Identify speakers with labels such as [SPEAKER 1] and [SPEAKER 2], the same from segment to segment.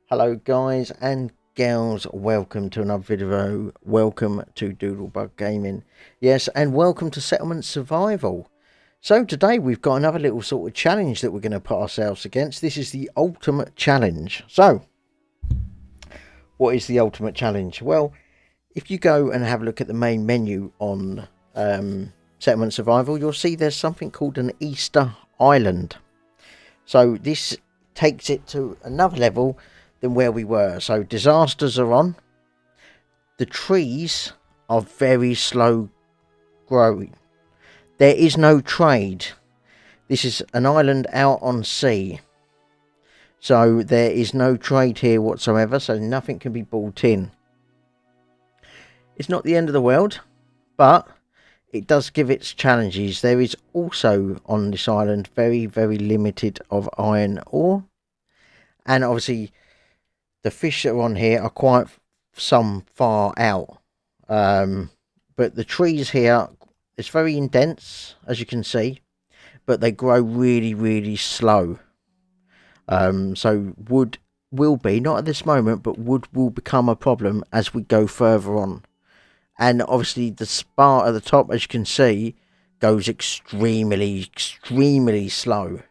[SPEAKER 1] Hello guys and girls, welcome to another video, welcome to Doodlebug Gaming, yes, and welcome to Settlement Survival. So today we've got another little sort of challenge that we're going to put ourselves against. This is the ultimate challenge. So, what is the ultimate challenge? Well, if you go and have a look at the main menu on Settlement Survival, you'll see there's something called an Easter Island. So this takes it to another level than where we were. So disasters are on. The trees are very slow growing. There is no trade. This is an island out on sea. So there is no trade here whatsoever. So nothing can be brought in. It's not the end of the world, but it does give its challenges. There is also on this island very, very limited of iron ore. And obviously the fish that are on here are quite some far out. But the trees here, it's very intense, as you can see, but they grow really, really slow. So wood will be, not at this moment, but wood will become a problem as we go further on. And obviously the spar at the top, as you can see, goes extremely, extremely slow.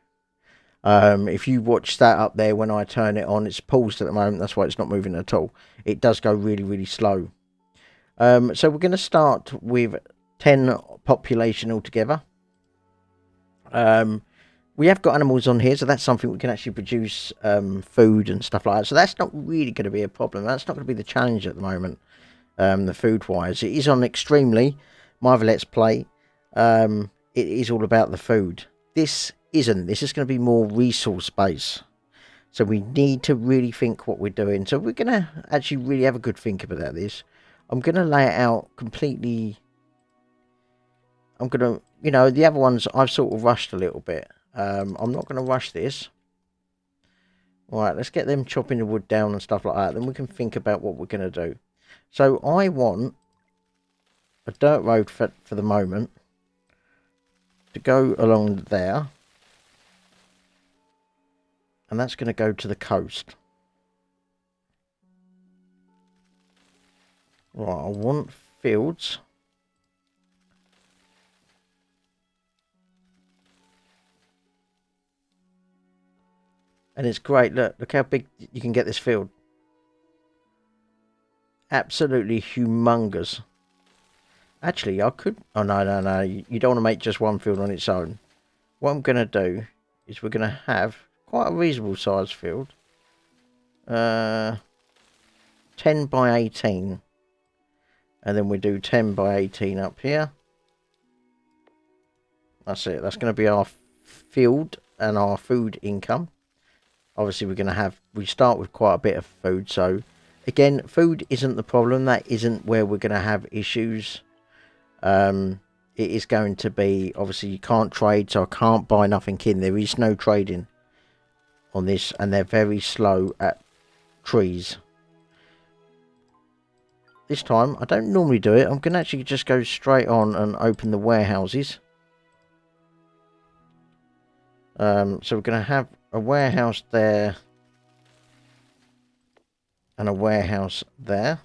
[SPEAKER 1] If you watch that up there when I turn it on, it's paused at the moment, that's why it's not moving at all. It does go really, really slow. So we're going to start with 10 population altogether. We have got animals on here, so that's something we can actually produce food and stuff like that. So that's not really going to be a problem. That's not going to be the challenge at the moment, the food-wise. It is on extremely, my other Let's Play. It is all about the food. This isn't. This is going to be more resource based. So we need to really think what we're doing. So we're going to actually really have a good think about this. I'm going to lay it out completely. I'm going to, the other ones I've sort of rushed a little bit. I'm not going to rush this. Alright, let's get them chopping the wood down and stuff like that. Then we can think about what we're going to do. So I want a dirt road for the moment to go along there. And that's going to go to the coast. Right, I want fields. And it's great. Look how big you can get this field. Absolutely humongous. Actually, I could... Oh, no. You don't want to make just one field on its own. What I'm going to do is we're going to have quite a reasonable sized field. 10 by 18. And then we do 10 by 18 up here. That's it. That's going to be our field and our food income. Obviously, we're going to have... We start with quite a bit of food. So, again, food isn't the problem. That isn't where we're going to have issues. It is going to be... Obviously, you can't trade, so I can't buy nothing in. There is no trading on this. And they're very slow at trees. This time, I don't normally do it. I'm going to actually just go straight on and open the warehouses. So we're going to have a warehouse there. And a warehouse there.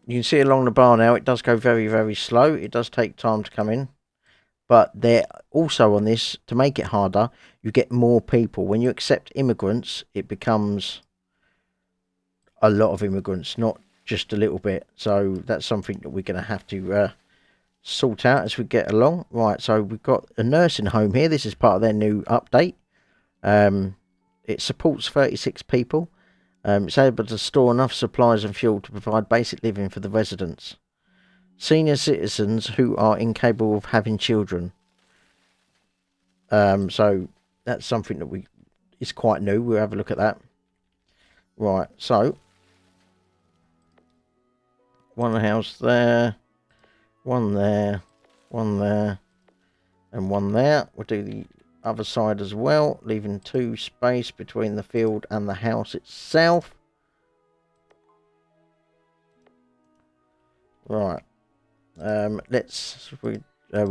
[SPEAKER 1] You can see along the bar now, it does go very, very slow. It does take time to come in. But they're also on this, to make it harder, you get more people. When you accept immigrants, it becomes a lot of immigrants, not just a little bit. So that's something that we're going to have to sort out as we get along. Right, so we've got a nursing home here. This is part of their new update. It supports 36 people. It's able to store enough supplies and fuel to provide basic living for the residents. Senior citizens who are incapable of having children. So that's something that is quite new. We'll have a look at that. Right, so one house there, one there, one there, and one there. We'll do the other side as well, leaving 2 space between the field and the house itself. Right. We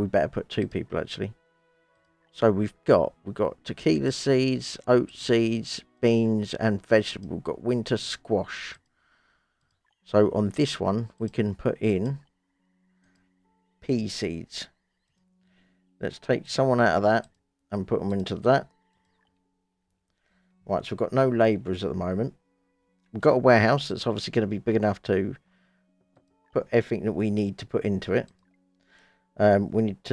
[SPEAKER 1] better put 2 people actually. So we've got tequila seeds, oat seeds, beans, and vegetable. We've got winter squash. So on this one, we can put in pea seeds. Let's take someone out of that and put them into that. Right, so we've got no labourers at the moment. We've got a warehouse that's obviously going to be big enough to put everything that we need to put into it. We need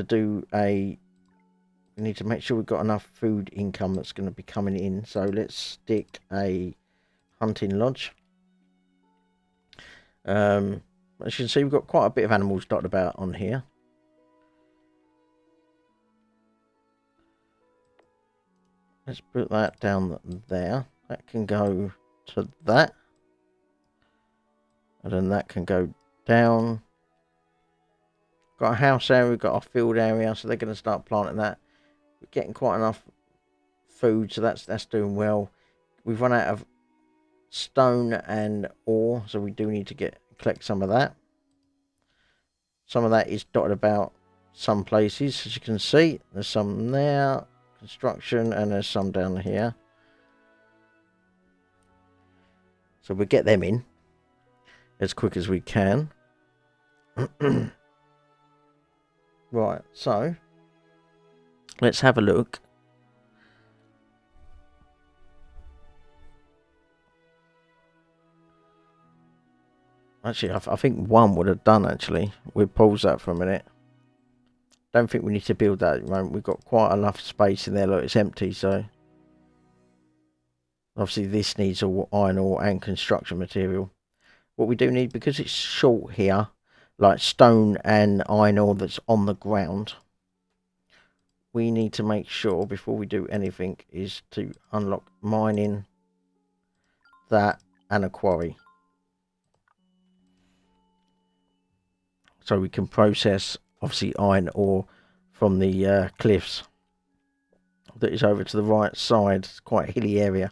[SPEAKER 1] to make sure we've got enough food income that's going to be coming in. So let's stick a hunting lodge. As you can see, we've got quite a bit of animals dotted about on here. Let's put that down there. That can go to that. And then that can go down. Got a house area, we've got our field area, so they're going to start planting that. We're getting quite enough food, so that's doing well. We've run out of stone and ore, so we do need to collect some of that. Some of that is dotted about some places, as you can see. There's some there, construction, and there's some down here. So we'll get them in as quick as we can. Right, so let's have a look. Actually, I think one would have done, actually. We'll pause that for a minute. Don't think we need to build that at the moment. We've got quite enough space in there. Look, it's empty, so obviously this needs all iron ore and construction material. What we do need, because it's short here, like stone and iron ore that's on the ground, we need to make sure before we do anything is to unlock mining, that, and a quarry. So we can process, obviously, iron ore from the cliffs that is over to the right side. It's quite a hilly area.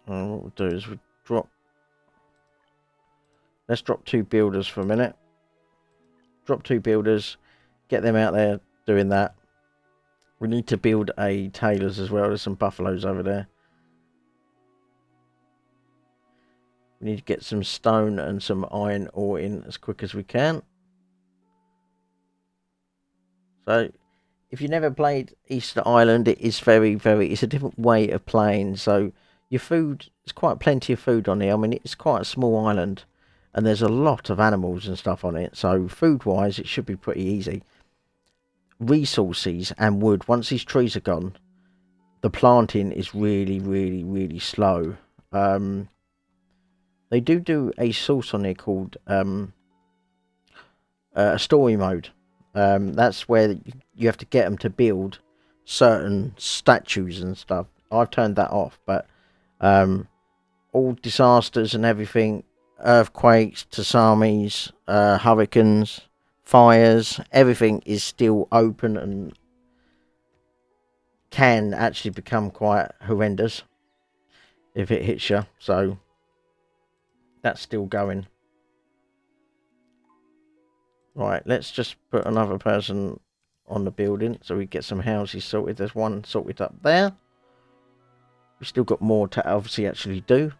[SPEAKER 1] And what we'll do is let's drop 2 builders for a minute. Drop 2 builders, get them out there doing that. We need to build a tailor's as well. There's some buffaloes over there. We need to get some stone and some iron ore in as quick as we can. So, if you never played Easter Island, it is it's a different way of playing. So, your food, there's quite plenty of food on here. I mean, it's quite a small island, and there's a lot of animals and stuff on it. So, food-wise, it should be pretty easy. Resources and wood, once these trees are gone, the planting is really slow. They do a source on there called a story mode. That's where you have to get them to build certain statues and stuff. I've turned that off, but all disasters and everything, earthquakes, tsunamis, hurricanes, fires, everything is still open and can actually become quite horrendous if it hits you. So that's still going. Right, let's just put another person on the building so we get some houses sorted. There's one sorted up there. We've still got more to obviously actually do.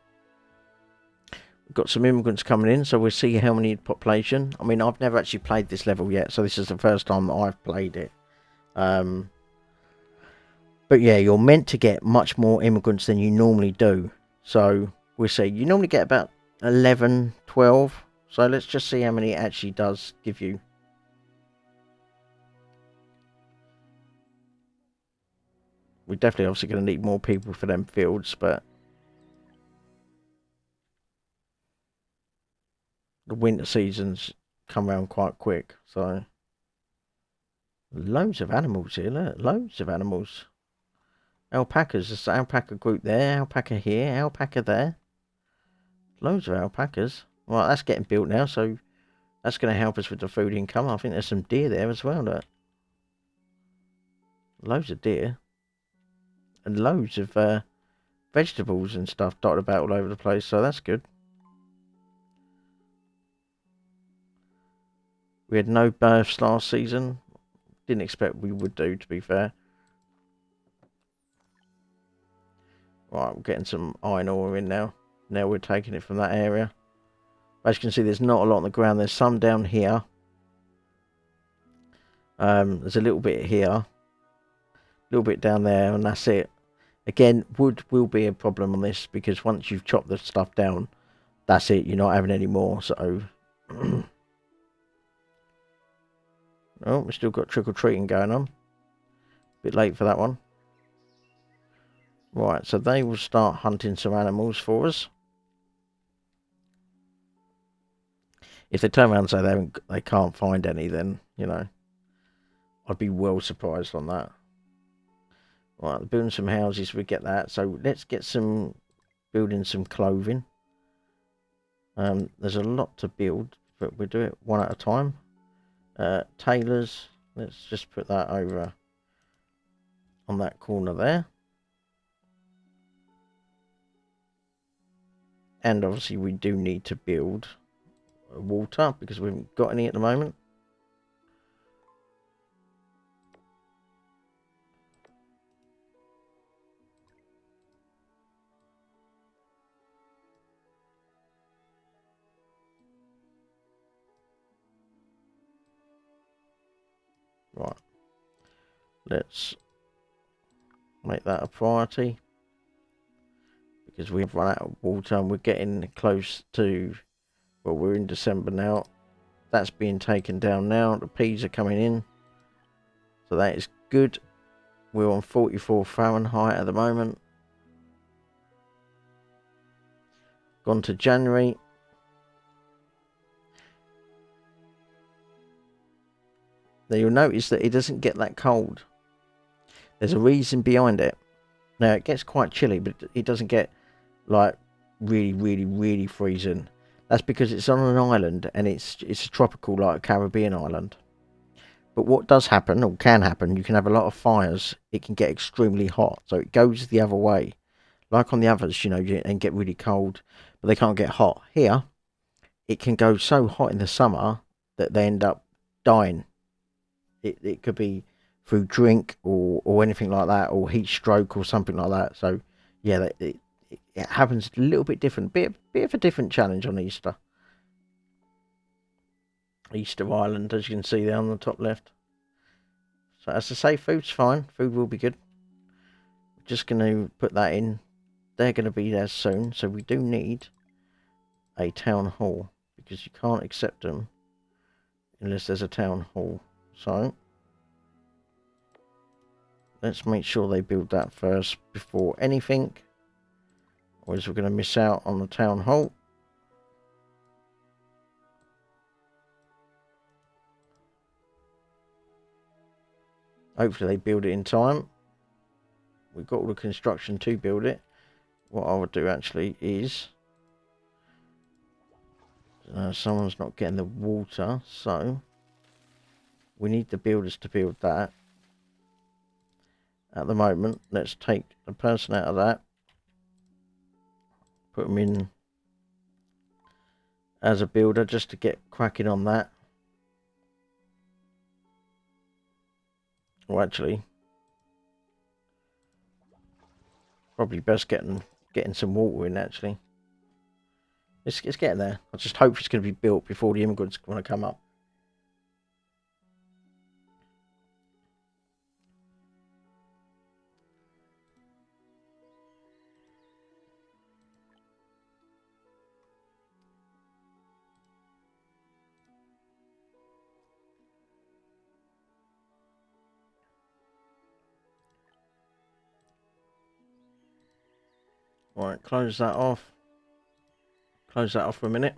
[SPEAKER 1] We've got some immigrants coming in, so we'll see how many population. I mean, I've never actually played this level yet, so this is the first time that I've played it. But yeah, you're meant to get much more immigrants than you normally do. So we'll see. You normally get about 11, 12. So let's just see how many it actually does give you. We're definitely obviously going to need more people for them fields, but the winter seasons come around quite quick. So loads of animals here, look, loads of animals. Alpacas, there's an alpaca group there, alpaca here, alpaca there. Loads of alpacas. Right, that's getting built now, so That's going to help us with the food income. I think there's some deer there as well. Look. Loads of deer. And loads of vegetables and stuff dotted about all over the place. So that's good. We had no births last season. Didn't expect we would do, to be fair. Right, we're getting some iron ore in now. Now we're taking it from that area. As you can see, there's not a lot on the ground. There's some down here. There's a little bit here. A little bit down there, and that's it. Again, wood will be a problem on this, because once you've chopped the stuff down, that's it. You're not having any more, so... Oh, we've still got trick-or-treating going on. Bit late for that one. Right, so they will start hunting some animals for us. If they turn around and say they can't find any, then, you know, I'd be well surprised on that. Right, building some houses, we get that. So let's get some, building some clothing. There's a lot to build, but we'll do it one at a time. Tailors, let's just put that over on that corner there. And obviously we do need to build water, because we haven't got any at the moment. Right, let's make that a priority, because we've run out of water and we're getting close to, well, we're in December now. That's being taken down now. The peas are coming in, so that is good. We're on 44 Fahrenheit at the moment. Gone to January. Now you'll notice that it doesn't get that cold. There's a reason behind it. Now it gets quite chilly, but it doesn't get like really freezing. That's because it's on an island, and it's a tropical, like Caribbean island. But what does happen, or can happen, you can have a lot of fires. It can get extremely hot, so it goes the other way. Like on the others, you know, and get really cold, but they can't get hot. Here, it can go so hot in the summer that they end up dying. It could be through drink or anything like that, or heat stroke or something like that. So yeah, it happens a little bit different, bit of a different challenge on Easter Island, as you can see there on the top left. So as I say, food's fine. Food will be good. Just going to put that in. They're going to be there soon, so we do need a town hall, because you can't accept them unless there's a town hall. So let's make sure they build that first before anything, or else we're going to miss out on the town hall. Hopefully they build it in time. We've got all the construction to build it. What I would do actually is, someone's not getting the water, so we need the builders to build that. At the moment, let's take the person out of that, put them in as a builder, just to get cracking on that. Well, actually, probably best getting some water in, actually. It's getting there. I just hope it's going to be built before the immigrants want to come up. Right, close that off. Close that off for a minute.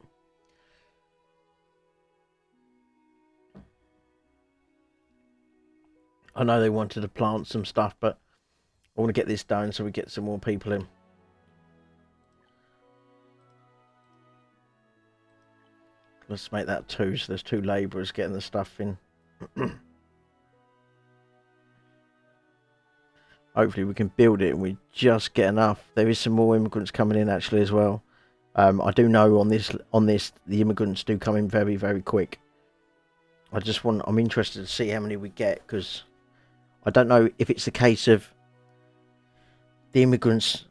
[SPEAKER 1] I know they wanted to plant some stuff, but I want to get this done so we get some more people in. let's make that 2, so there's 2 labourers getting the stuff in. Hopefully we can build it and we just get enough. There is some more immigrants coming in actually as well. I do know on this the immigrants do come in very, very quick. I'm interested to see how many we get, because I don't know if it's the case of the immigrants,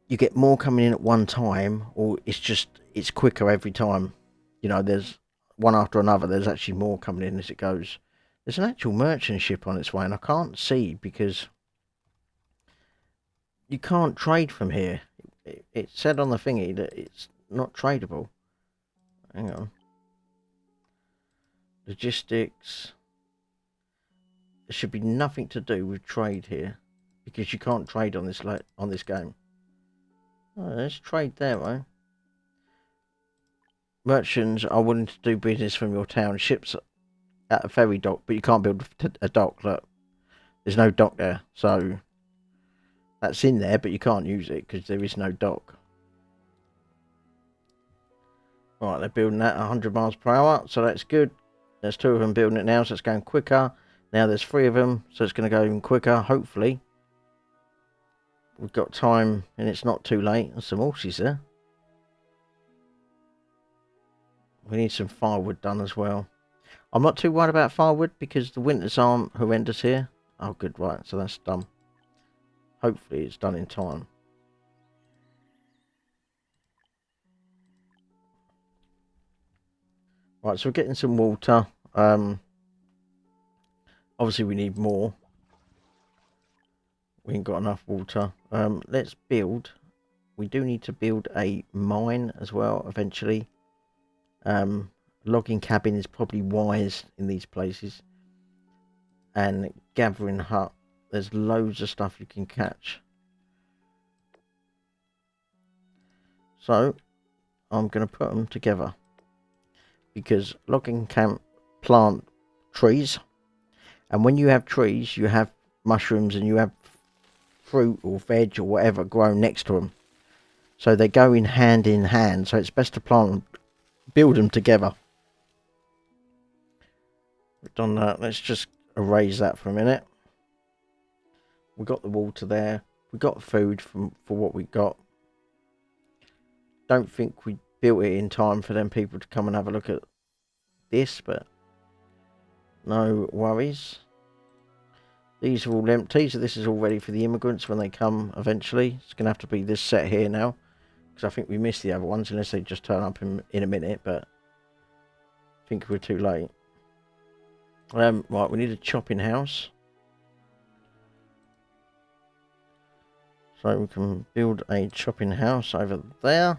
[SPEAKER 1] you get more coming in at one time, or it's quicker every time. You know, there's one after another, there's actually more coming in as it goes. There's an actual merchant ship on its way, and I can't see because you can't trade from here. It said on the thingy that it's not tradable. Hang on. Logistics. There should be nothing to do with trade here, because you can't trade on this game. Oh, let's trade there, right? Merchants are willing to do business from your town. Ships at a ferry dock, but you can't build a dock. Look, there's no dock there, so that's in there, but you can't use it because there is no dock. Right, they're building that 100 miles per hour, so that's good. There's 2 of them building it now, so it's going quicker. Now there's 3 of them, so it's going to go even quicker, hopefully. We've got time, and it's not too late. There's some horses there. We need some firewood done as well. I'm not too worried about firewood because the winters aren't horrendous here. Oh, good, right, so that's done. Hopefully it's done in time. Right, so we're getting some water. Obviously we need more. We ain't got enough water. Let's build. We do need to build a mine as well eventually. Logging cabin is probably wise in these places. And gathering hut. There's loads of stuff you can catch. So I'm going to put them together. Because logging can plant trees. And when you have trees, you have mushrooms and you have fruit or veg or whatever grown next to them. So they go in hand. So it's best to plant them, build them together. We've done that. Let's just erase that for a minute. We got the water there. We got food for what we got. Don't think we built it in time for them people to come and have a look at this, but no worries. These are all empty, so this is all ready for the immigrants when they come eventually. It's going to have to be this set here now, because I think we missed the other ones unless they just turn up in a minute, but I think we're too late. Right, we need a chopping house. So we can build a chopping house over there.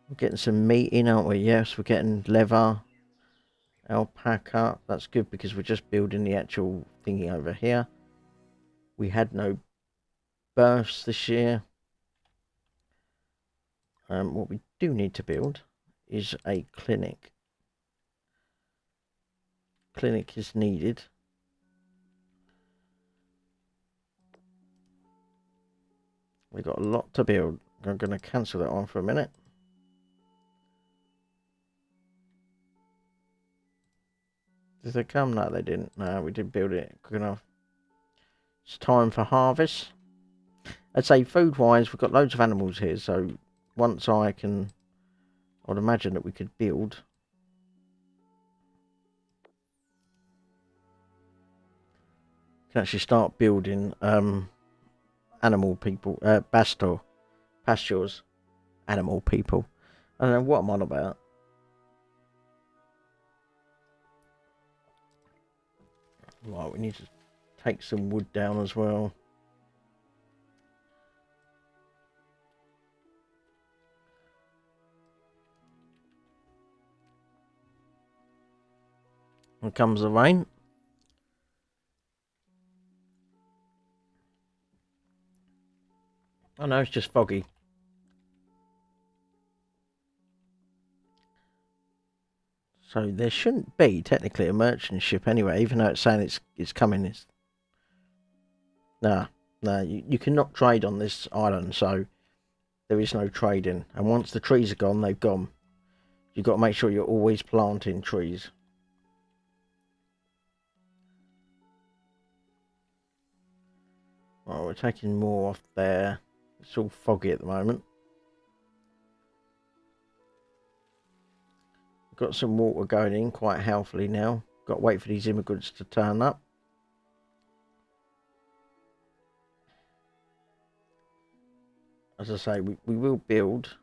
[SPEAKER 1] We're getting some meat in, aren't we? Yes, we're getting leather, alpaca. That's good because we're just building the actual thingy over here. We had no births this year. What we do need to build is a clinic. Clinic is needed. We've got a lot to build. I'm going to cancel that one for a minute. Did they come? No, they didn't. No, we didn't build it quick enough. It's time for harvest. I'd say food-wise, we've got loads of animals here, so once I'd imagine that we could build. We can actually start building animal people, pastures, animal people. I don't know what I'm on about. Right, we need to take some wood down as well. Here comes the rain. Oh no, it's just foggy. So there shouldn't be technically a merchant ship anyway, even though it's saying it's coming. Nah, you cannot trade on this island, so there is no trading. And once the trees are gone, they've gone. You've got to make sure you're always planting trees. Right, we're taking more off there. It's all foggy at the moment. Got some water going in quite healthily now. Got to wait for these immigrants to turn up. As I say, we will build.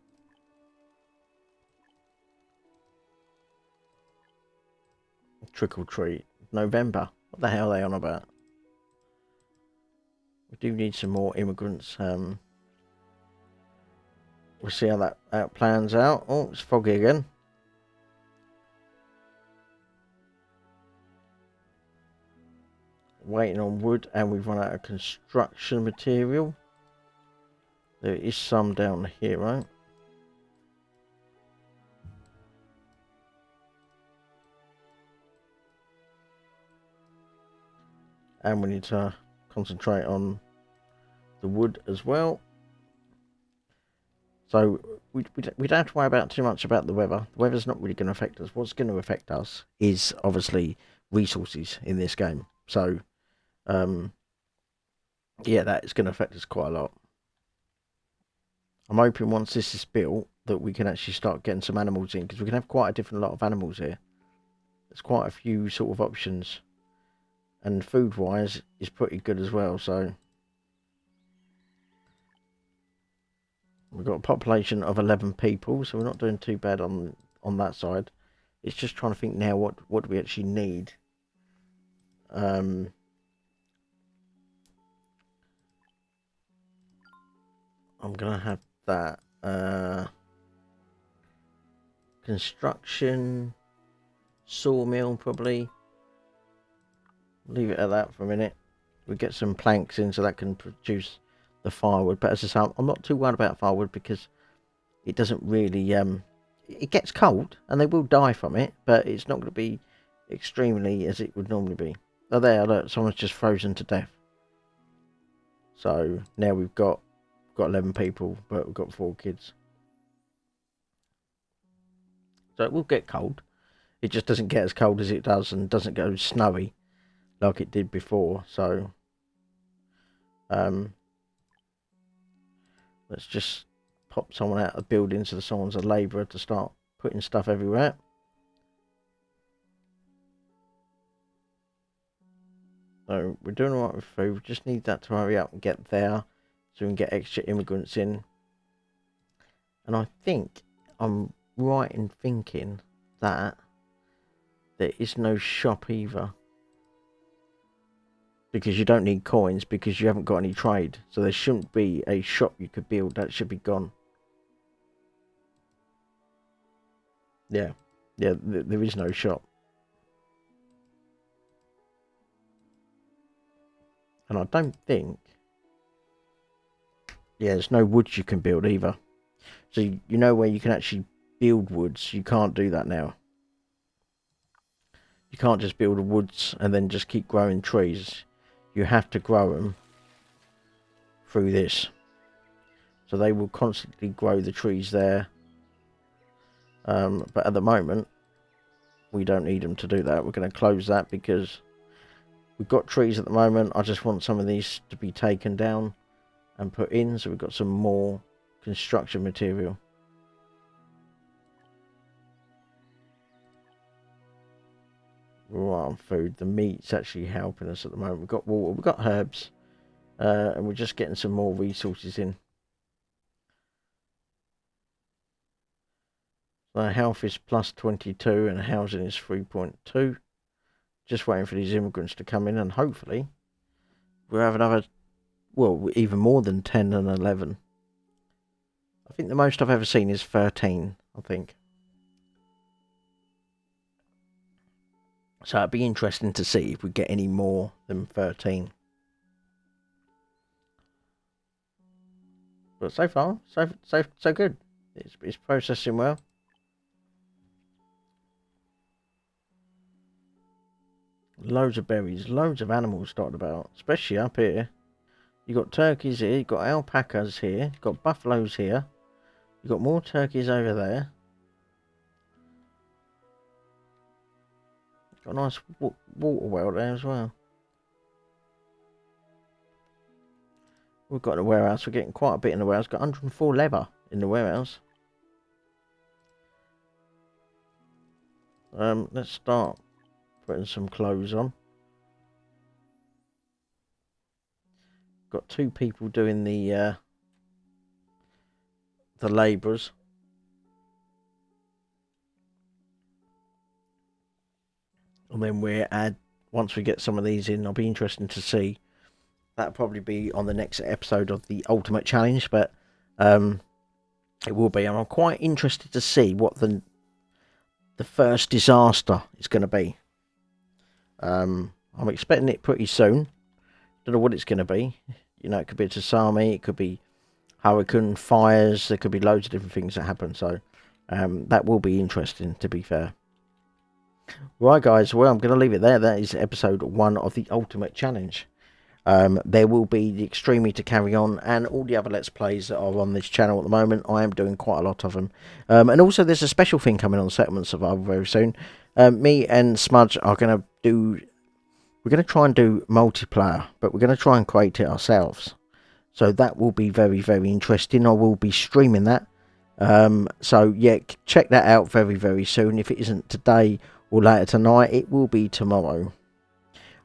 [SPEAKER 1] Trick or treat. November. What the hell are they on about? We do need some more immigrants. We'll see how that plans out. Oh, it's foggy again. Waiting on wood, and we've run out of construction material. There is some down here, right? And we need to concentrate on the wood as well. So we don't have to worry about too much about the weather. The weather's not really going to affect us. What's going to affect us is obviously resources in this game. So, yeah, that is going to affect us quite a lot. I'm hoping once this is built that we can actually start getting some animals in, because we can have quite a different lot of animals here. There's quite a few sort of options, and food wise is pretty good as well. So we've got a population of 11 people, so we're not doing too bad on that side. It's just trying to think now what do we actually need. I'm gonna have that construction sawmill, probably leave it at that for a minute. We get some planks in so that can produce the firewood, but as I say, I'm not too worried about firewood because it doesn't really it gets cold and they will die from it, but it's not going to be extremely as it would normally be. Oh, there, look, someone's just frozen to death. So now we've got 11 people, but we've got 4 kids. So it will get cold. It just doesn't get as cold as it does, and doesn't go snowy like it did before. So let's just pop someone out of the building so someone's a labourer to start putting stuff everywhere. So we're doing alright with food. We just need that to hurry up and get there so we can get extra immigrants in. And I think I'm right in thinking that there is no shop either, because you don't need coins because you haven't got any trade. So there shouldn't be a shop you could build. That should be gone. Yeah, there is no shop. And I don't think, yeah, there's no woods you can build either. So you know where you can actually build woods, you can't do that now. You can't just build woods and then just keep growing trees. You have to grow them through this. So they will constantly grow the trees there. But at the moment, we don't need them to do that. We're going to close that because we've got trees at the moment. I just want some of these to be taken down and put in, so we've got some more construction material. We're right on food. The meat's actually helping us at the moment. We've got water, we've got herbs, and we're just getting some more resources in. So health is plus 22 and housing is 3.2. Just waiting for these immigrants to come in, and hopefully we'll have another, well, even more than 10 and 11. I think the most I've ever seen is 13, I think. So it'd be interesting to see if we get any more than 13. But so far, so good. It's processing well. Loads of berries, loads of animals dotted about, especially up here. You got turkeys here, you got alpacas here, you got buffaloes here, you got more turkeys over there. Got a nice water well there as well. We've got the warehouse. We're getting quite a bit in the warehouse. Got 104 leather in the warehouse. Let's start putting some clothes on. Got 2 people doing the labourers. And then once we get some of these in, I'll be interested to see. That'll probably be on the next episode of the Ultimate Challenge, but it will be. And I'm quite interested to see what the first disaster is going to be. I'm expecting it pretty soon. Don't know what it's going to be. You know, it could be a tsunami, it could be hurricane, fires, there could be loads of different things that happen. So that will be interesting, to be fair. Right, guys, well, I'm going to leave it there. That is episode 1 of the Ultimate Challenge. There will be the Extremely to carry on, and all the other Let's Plays that are on this channel at the moment. I am doing quite a lot of them. And also, there's a special thing coming on Settlement Survival very soon. Me and Smudge are going to do... We're going to try and do multiplayer, but we're going to try and create it ourselves. So that will be very, very interesting. I will be streaming that. So, yeah, check that out very, very soon. If it isn't today or later tonight, it will be tomorrow.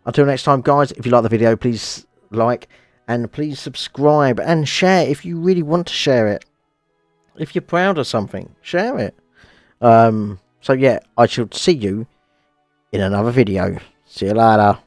[SPEAKER 1] Until next time, guys, if you like the video, please like and please subscribe and share if you really want to share it. If you're proud of something, share it. So, yeah, I shall see you in another video. See you later.